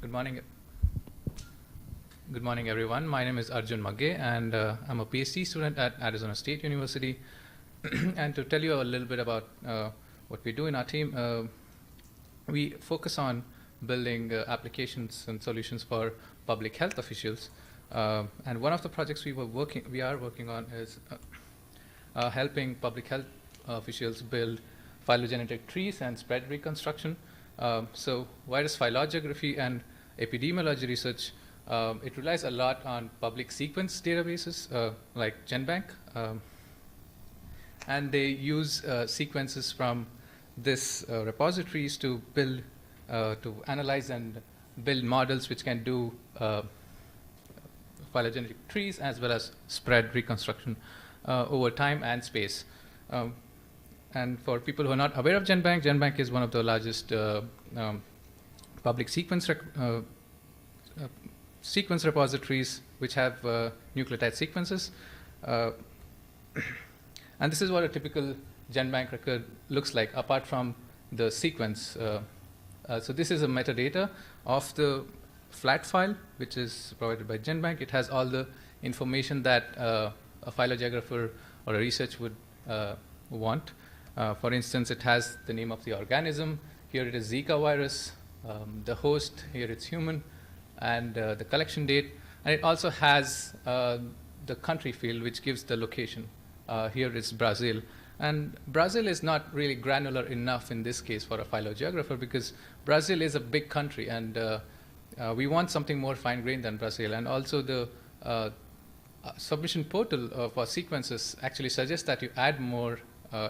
Good morning. Good morning, everyone. My name is Arjun Magge, and I'm a PhD student at Arizona State University. And to tell you a little bit about what we do in our team, we focus on building applications and solutions for public health officials. And one of the projects we are working on is helping public health officials build phylogenetic trees and spread reconstruction. So virus phylogeography and epidemiology research, it relies a lot on public sequence databases like Genbank. And they use sequences from this repositories to build, to analyze and build models which can do phylogenetic trees as well as spread reconstruction over time and space. And for people who are not aware of Genbank, Genbank is one of the largest public sequence sequence repositories which have nucleotide sequences. And this is what a typical Genbank record looks like, apart from the sequence. So this is a metadata of the flat file, which is provided by Genbank. It has all the information that a phylogeographer or a research would want. For instance, it has the name of the organism. Here it is Zika virus. The host, here it's human, and the collection date. And it also has the country field, which gives the location. Here is Brazil. And Brazil is not really granular enough in this case for a phylogeographer, because Brazil is a big country, and we want something more fine-grained than Brazil. And also the submission portal for sequences actually suggests that you add more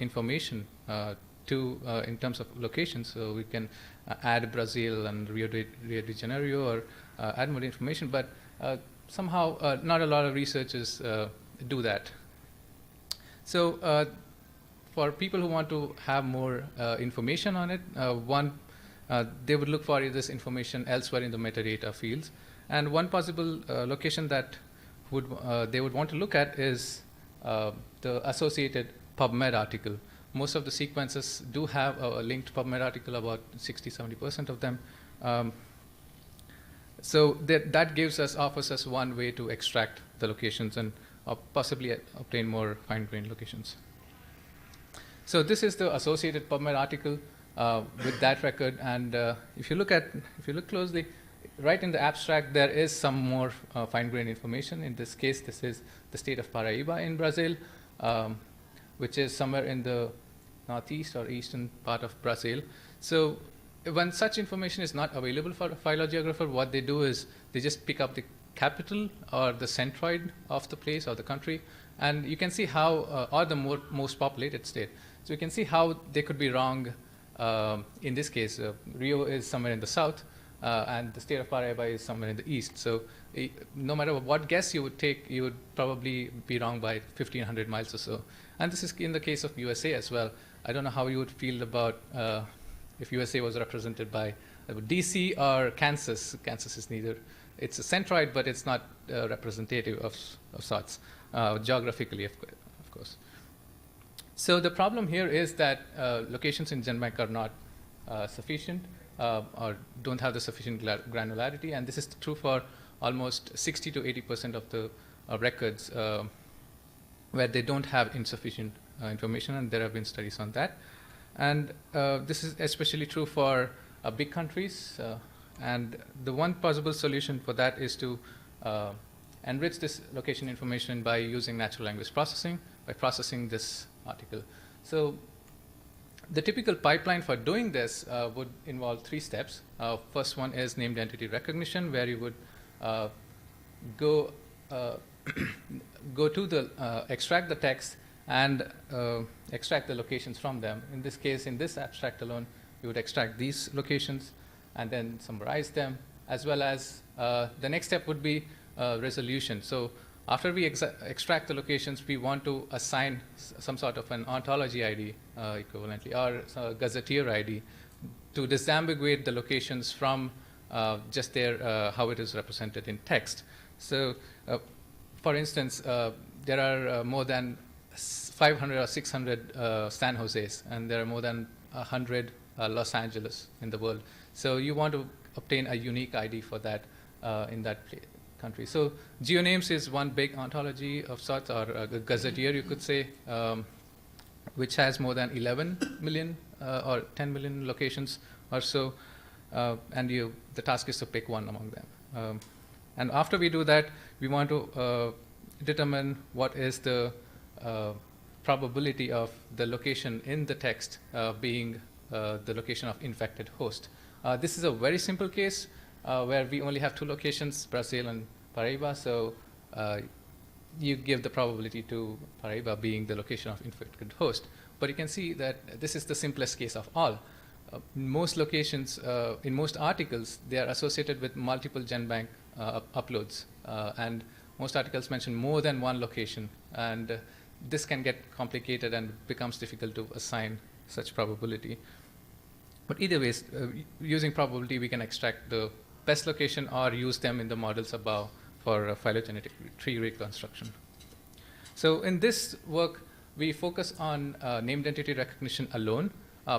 information in terms of location. So we can add Brazil and Rio de Janeiro, or add more information, but somehow not a lot of researchers do that. So for people who want to have more information on it, they would look for this information elsewhere in the metadata fields. And one possible location that they would want to look at is the associated PubMed article. Most of the sequences do have a linked PubMed article, about 60–70% of them. So that offers us one way to extract the locations and possibly obtain more fine-grained locations. So this is the associated PubMed article with that record, and if you look closely, right in the abstract, there is some more fine-grained information. In this case, this is the state of Paraíba in Brazil, which is somewhere in the northeast or eastern part of Brazil. So when such information is not available for a phylogeographer, what they do is they just pick up the capital or the centroid of the place or the country, and you can see how, or the most populated state. So you can see how they could be wrong. In this case, Rio is somewhere in the south, and the state of Paraíba is somewhere in the east. So no matter what guess you would take, you would probably be wrong by 1,500 miles or so. And this is in the case of USA as well. I don't know how you would feel about if USA was represented by DC or Kansas. Kansas is neither. It's a centroid, but it's not representative of sorts, geographically, of course. So the problem here is that locations in Genbank are not sufficient or don't have the sufficient granularity, and this is true for almost 60–80% of the records where they don't have insufficient information, and there have been studies on that. And this is especially true for big countries, and the one possible solution for that is to enrich this location information by using natural language processing, by processing this article. So the typical pipeline for doing this would involve 3 steps. First one is named entity recognition, where you would go to the extract the text and extract the locations from them. In this case, in this abstract alone, you would extract these locations and then summarize them, as well as the next step would be resolution. So after we extract the locations, we want to assign some sort of an ontology ID equivalently, or a gazetteer ID, to disambiguate the locations from just how it is represented in text. So for instance, there are more than 500 or 600 San Jose's, and there are more than 100 Los Angeles in the world. So you want to obtain a unique ID for that in that country. So geonames is one big ontology of sorts, or a gazetteer, you could say, which has more than 11 million or 10 million locations or so, and the task is to pick one among them. And after we do that, we want to determine what is the probability of the location in the text being the location of infected host. This is a very simple case where we only have two locations, Brazil and Paraíba, so you give the probability to Paraíba being the location of infected host. But you can see that this is the simplest case of all. Most locations, in most articles, they are associated with multiple Genbank uploads, and most articles mention more than one location, and this can get complicated and becomes difficult to assign such probability. But either way, using probability, we can extract the best location or use them in the models above for phylogenetic tree reconstruction. So in this work, we focus on named entity recognition alone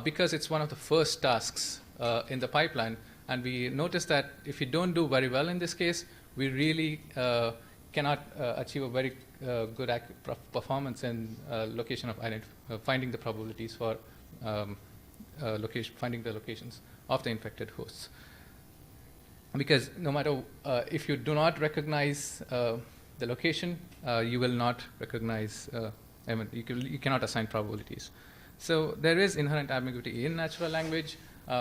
because it's one of the first tasks in the pipeline. And we notice that if you don't do very well in this case, we really cannot achieve a very good performance in location of finding the probabilities for finding the locations of the infected hosts. Because no matter if you do not recognize the location, you will not recognize, you cannot assign probabilities. So there is inherent ambiguity in natural language.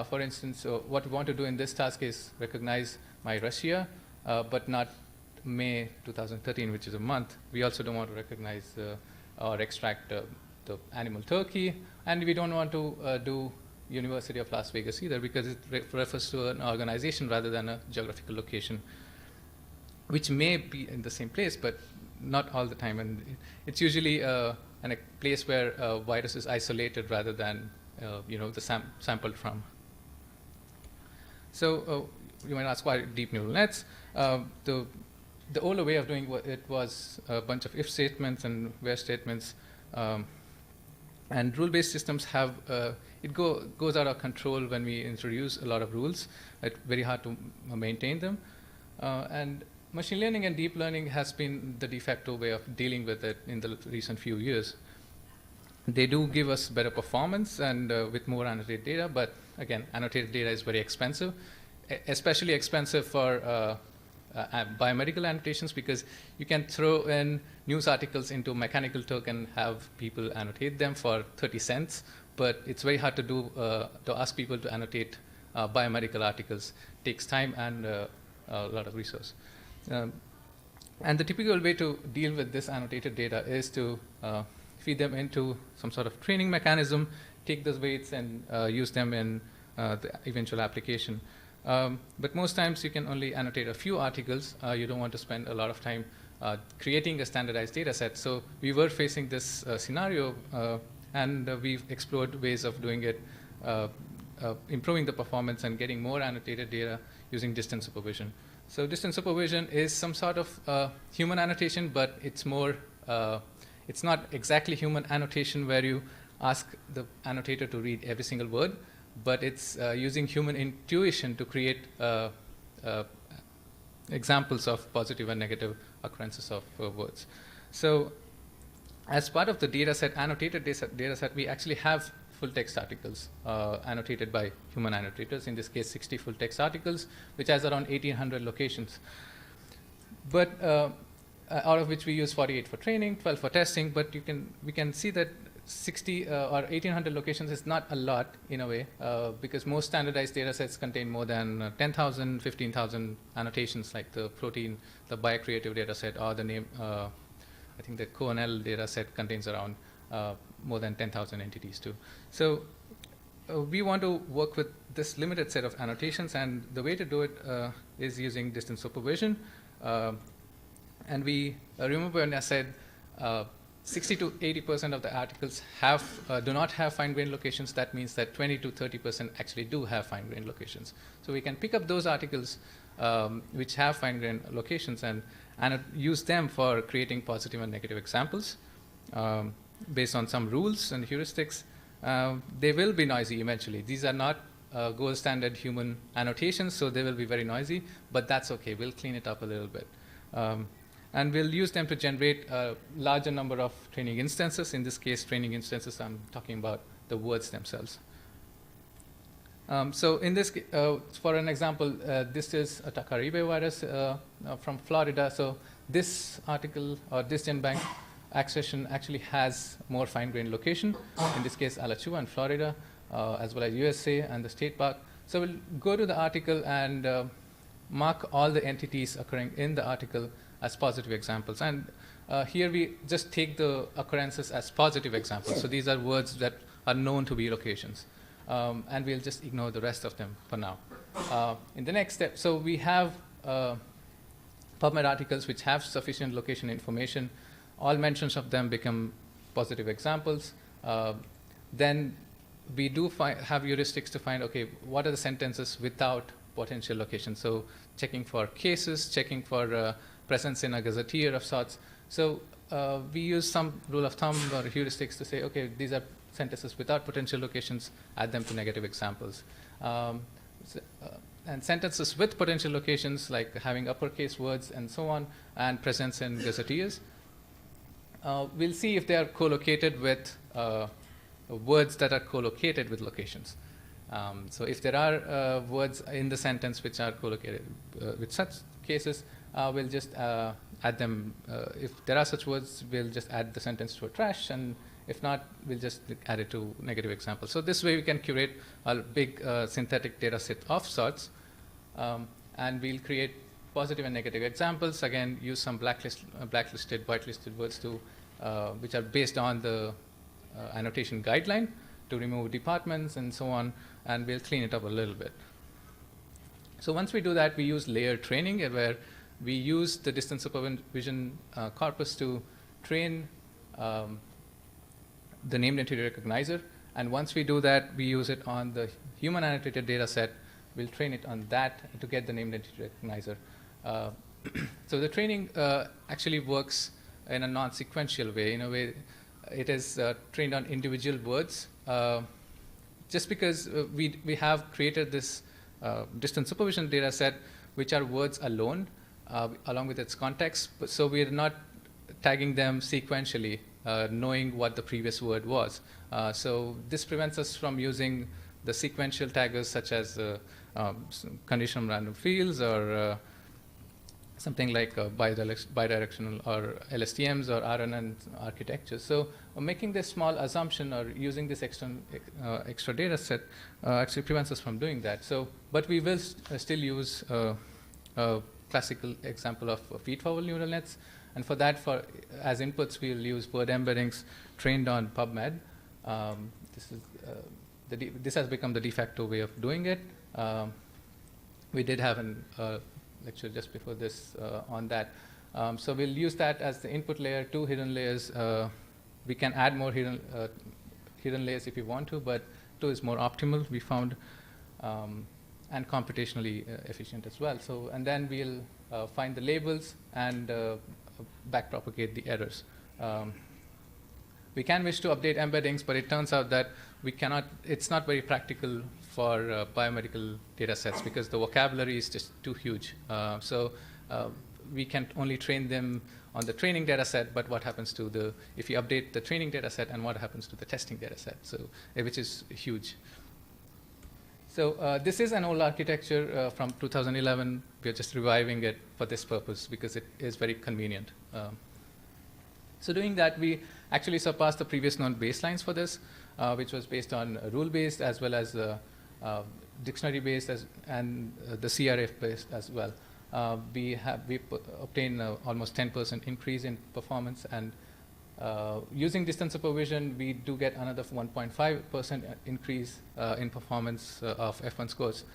For instance, what we want to do in this task is recognize my Russia, but not May 2013, which is a month. We also don't want to recognize or extract the animal turkey, and we don't want to do University of Las Vegas either, because it refers to an organization rather than a geographical location, which may be in the same place, but not all the time. And it's usually a place where a virus is isolated rather than the sampled from. So you might ask, why deep neural nets? The older way of doing it was a bunch of if statements and where statements. And rule-based systems have, it goes out of control when we introduce a lot of rules. It's very hard to maintain them. And machine learning and deep learning has been the de facto way of dealing with it in the recent few years. They do give us better performance and with more annotated data, but again, annotated data is very expensive, especially expensive for biomedical annotations, because you can throw in news articles into Mechanical Turk and have people annotate them for 30 cents, but it's very hard to do to ask people to annotate biomedical articles. It takes time and a lot of resource. And the typical way to deal with this annotated data is to feed them into some sort of training mechanism, take those weights and use them in the eventual application. But most times you can only annotate a few articles. You don't want to spend a lot of time creating a standardized data set. So we were facing this scenario, and we've explored ways of doing it, improving the performance and getting more annotated data using distance supervision. So distance supervision is some sort of human annotation, but it's more, it's not exactly human annotation where you ask the annotator to read every single word, but it's using human intuition to create examples of positive and negative occurrences of words. So as part of the dataset, annotated dataset, we actually have full text articles annotated by human annotators, in this case 60 full text articles, which has around 1,800 locations. But out of which we use 48 for training, 12 for testing, but we can see that 60 or 1,800 locations is not a lot in a way, because most standardized data sets contain more than 10,000, 15,000 annotations, like the protein, the biocreative data set, or the name, I think the CONL data set contains around more than 10,000 entities too. So we want to work with this limited set of annotations, and the way to do it is using distance supervision. And we remember when I said 60 to 80% of the articles do not have fine-grained locations. That means that 20 to 30% actually do have fine-grained locations. So we can pick up those articles which have fine-grained locations and use them for creating positive and negative examples based on some rules and heuristics. They will be noisy eventually. These are not gold standard human annotations, so they will be very noisy, but that's okay. We'll clean it up a little bit. And we'll use them to generate a larger number of training instances. In this case, training instances, I'm talking about the words themselves. So in this, for an example, this is a Takaribe virus from Florida. So this article, or this Genbank accession, actually has more fine-grained location. In this case, Alachua in Florida, as well as USA and the state park. So we'll go to the article and mark all the entities occurring in the article as positive examples. And here we just take the occurrences as positive examples. So these are words that are known to be locations. And we'll just ignore the rest of them for now. In the next step, so we have PubMed articles which have sufficient location information. All mentions of them become positive examples. Then we do have heuristics to find, okay, what are the sentences without potential locations? So checking for cases, checking for presence in a gazetteer of sorts. So we use some rule of thumb or heuristics to say, okay, these are sentences without potential locations, add them to negative examples. And sentences with potential locations, like having uppercase words and so on, and presence in gazetteers, we'll see if they are co-located with words that are co-located with locations. So if there are words in the sentence which are co-located with such cases, we'll just add them. If there are such words, we'll just add the sentence to a trash, and if not, we'll just add it to negative examples. So this way we can curate a big synthetic data set of sorts, and we'll create positive and negative examples. Again, use some blacklisted, whitelisted words to, which are based on the annotation guideline to remove departments and so on, and we'll clean it up a little bit. So once we do that, we use layered training, where we use the distance supervision corpus to train the named entity recognizer. And once we do that, we use it on the human annotated data set. We'll train it on that to get the named entity recognizer. So the training actually works in a non-sequential way. In a way, it is trained on individual words. Just because we have created this distance supervision data set, which are words alone, along with its context. So we're not tagging them sequentially, knowing what the previous word was. So this prevents us from using the sequential taggers such as conditional random fields or something like bidirectional or LSTMs or RNN architectures. So making this small assumption or using this extra data set actually prevents us from doing that. So, but we will still use a classical example of feed-forward neural nets. And for that, as inputs, we'll use word embeddings trained on PubMed. This has become the de facto way of doing it. We did have a lecture just before this on that. So we'll use that as the input layer, 2 hidden layers. We can add more hidden layers if we want to, but 2 is more optimal, we found, and computationally efficient as well. So, and then we'll find the labels and backpropagate the errors. We can wish to update embeddings, but it turns out that we cannot. It's not very practical for biomedical data sets because the vocabulary is just too huge. So we can only train them on the training data set, but what happens to if you update the training data set, and what happens to the testing data set, so which is huge. So this is an old architecture from 2011. We are just reviving it for this purpose because it is very convenient. So doing that, we actually surpassed the previous known baselines for this, which was based on rule-based as well as dictionary-based and the CRF-based as well. We obtained almost 10% increase in performance, and using distance supervision, we do get another 1.5% increase in performance of F1 scores.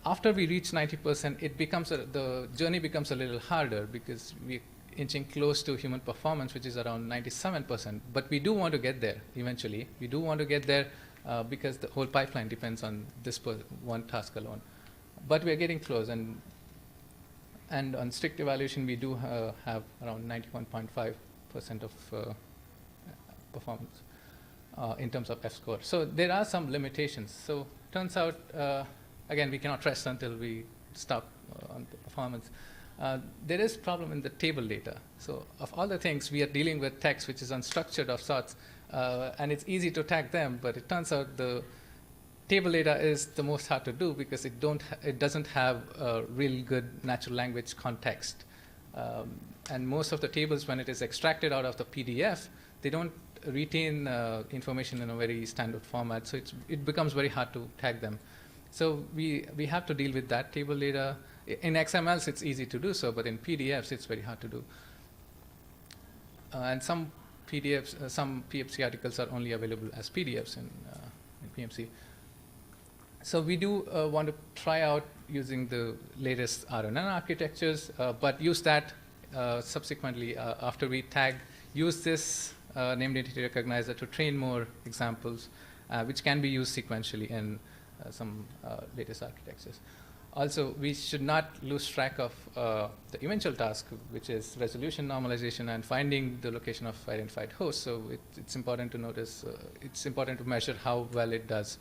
After we reach 90%, it becomes the journey becomes a little harder because we're inching close to human performance, which is around 97%. But we do want to get there eventually. We do want to get there because the whole pipeline depends on this one task alone. But we're getting close, and on strict evaluation, we do have around 91.5% of performance. in terms of F-score. So there are some limitations. So turns out, again, we cannot rest until we stop on the performance. There is problem in the table data. So of all the things, we are dealing with text which is unstructured of sorts, and it's easy to tag them, but it turns out the table data is the most hard to do because it doesn't have a real good natural language context. And most of the tables, when it is extracted out of the PDF, they don't retain information in a very standard format, so it becomes very hard to tag them. So we have to deal with that table data. In XMLs, it's easy to do so, but in PDFs, it's very hard to do. And some PDFs, some PFC articles are only available as PDFs in PMC. So we do want to try out using the latest RNN architectures, but use that subsequently after we tag, use this named entity recognizer to train more examples, which can be used sequentially in some latest architectures. Also, we should not lose track of the eventual task, which is resolution normalization and finding the location of identified hosts. So it's important to notice, it's important to measure how well it does.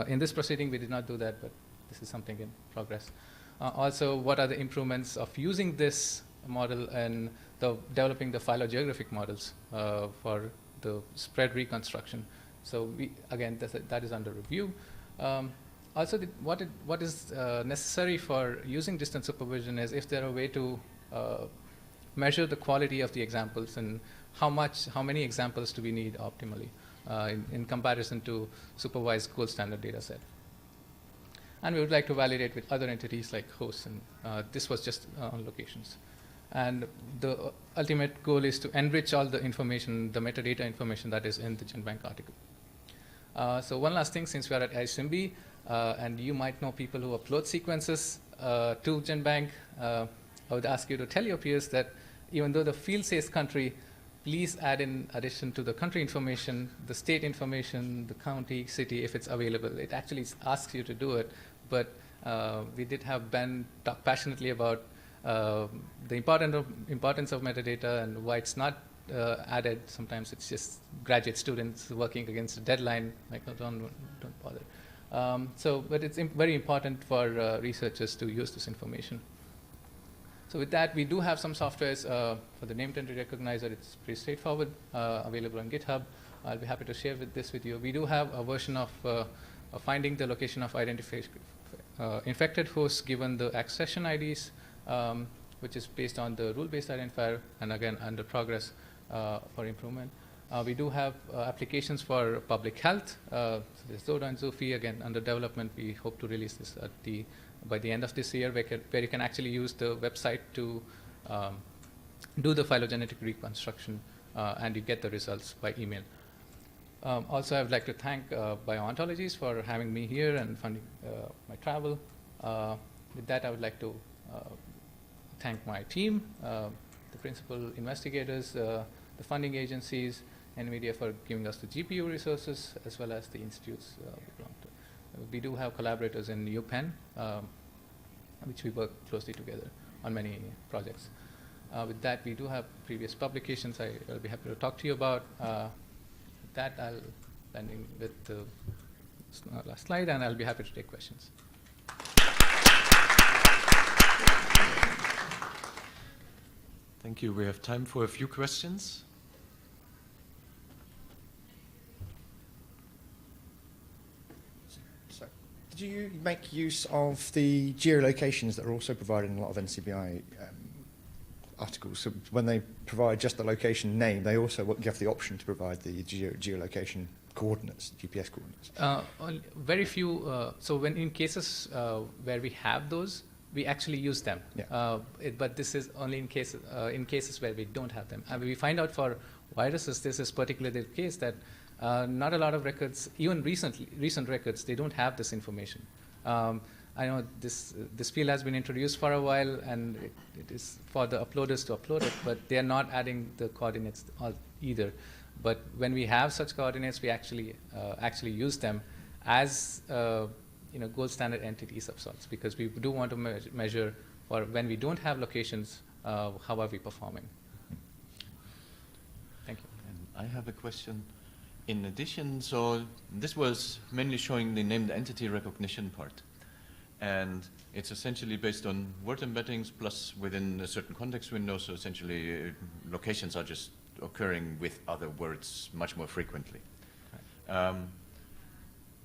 In this proceeding, we did not do that, but this is something in progress. Also, what are the improvements of using this model and developing the phylogeographic models for the spread reconstruction? So again, that is under review. Also, what is necessary for using distance supervision is if there are a way to measure the quality of the examples and how many examples do we need optimally in comparison to supervised gold standard data set. And we would like to validate with other entities like hosts, and this was just on locations. And the ultimate goal is to enrich all the information, the metadata information that is in the Genbank article. So one last thing, since we are at ISMB, and you might know people who upload sequences to Genbank, I would ask you to tell your peers that even though the field says country, please add in addition to the country information, the state information, the county, city, if it's available. It actually asks you to do it, but we did have Ben talk passionately about the importance of metadata and why it's not added. Sometimes it's just graduate students working against a deadline, like, no, don't bother. But it's very important for researchers to use this information. So with that, we do have some softwares for the named entity recognizer. It's pretty straightforward, available on GitHub. I'll be happy to share this with you. We do have a version of finding the location of infected hosts given the accession IDs, which is based on the rule-based identifier, and again, under progress for improvement. We do have applications for public health. So there's Zoda and Zofi, again, under development. We hope to release this by the end of this year, where you can actually use the website to do the phylogenetic reconstruction, and you get the results by email. Also, I would like to thank Bio-Ontologies for having me here and funding my travel. With that, I would like to thank my team, the principal investigators, the funding agencies, NVIDIA for giving us the GPU resources, as well as the institutes we belong to. We do have collaborators in UPenn, which we work closely together on many projects. With that, we do have previous publications I'll be happy to talk to you about. With that, I'll end in with the last slide, and I'll be happy to take questions. Thank you. We have time for a few questions. So, did you make use of the geolocations that are also provided in a lot of NCBI articles? So when they provide just the location name, they also give the option to provide the geolocation coordinates, GPS coordinates. Very few. So when in cases where we have those, we actually use them. Yeah. But this is only in cases where we don't have them. We find out for viruses, this is particularly the case that not a lot of records, even recent records, they don't have this information. I know this field has been introduced for a while, and it is for the uploaders to upload it, but they are not adding the coordinates either. But when we have such coordinates, we actually use them as gold standard entities of sorts, because we do want to measure for when we don't have locations, how are we performing. Thank you. And I have a question. In addition, so this was mainly showing the named entity recognition part. And it's essentially based on word embeddings plus within a certain context window. So essentially, locations are just occurring with other words much more frequently. Right.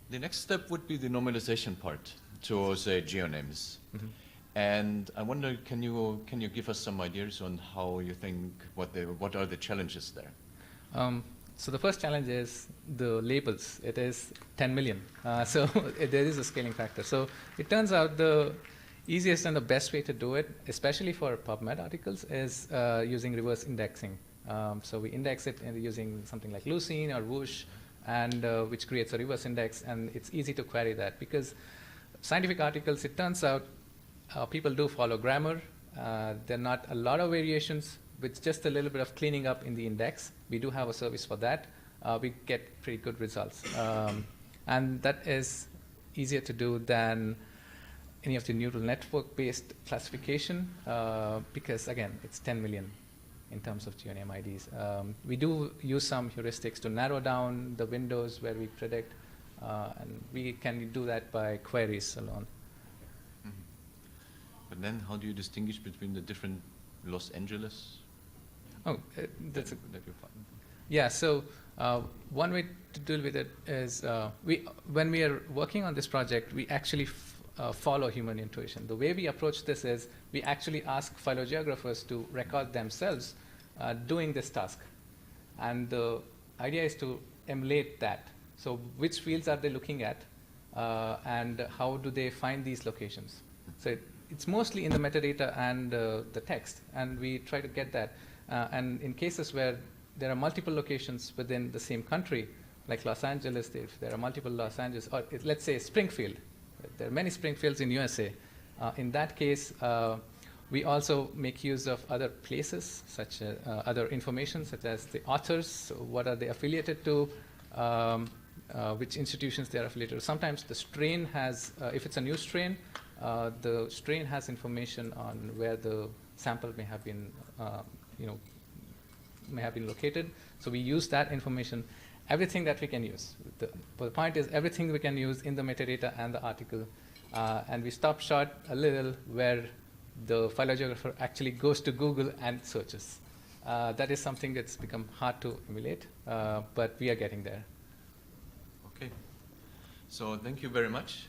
The next step would be the normalization part to say geonames. Mm-hmm. And I wonder, can you give us some ideas on how you think, what are the challenges there? So the first challenge is the labels. It is 10 million. So there is a scaling factor. So it turns out the easiest and the best way to do it, especially for PubMed articles, is using reverse indexing. So we index it using something like Lucene or Whoosh, and which creates a reverse index, and it's easy to query that because scientific articles, it turns out people do follow grammar. There are not a lot of variations. With just a little bit of cleaning up in the index, we do have a service for that. We get pretty good results. And that is easier to do than any of the neural network-based classification because, again, it's 10 million in terms of geoname IDs. We do use some heuristics to narrow down the windows where we predict, and we can do that by queries alone. Mm-hmm. But then how do you distinguish between the different Los Angeles? That's that you find? Yeah, so one way to deal with it is when we are working on this project, we actually follow human intuition. The way we approach this is we actually ask phylogeographers to record themselves doing this task. And the idea is to emulate that. So which fields are they looking at and how do they find these locations? So it's mostly in the metadata and the text, and we try to get that. And in cases where there are multiple locations within the same country, like Los Angeles, if there are multiple Los Angeles, or let's say Springfield, there are many Springfields in USA. In that case, we also make use of other places, such as other information, such as the authors, so what are they affiliated to, which institutions they are affiliated to. Sometimes the strain has, if it's a new strain, the strain has information on where the sample may have been may have been located. So we use that information, everything that we can use. The point is everything we can use in the metadata and the article. And we stop short a little where the phylogeographer actually goes to Google and searches. That is something that's become hard to emulate, but we are getting there. Okay. So thank you very much.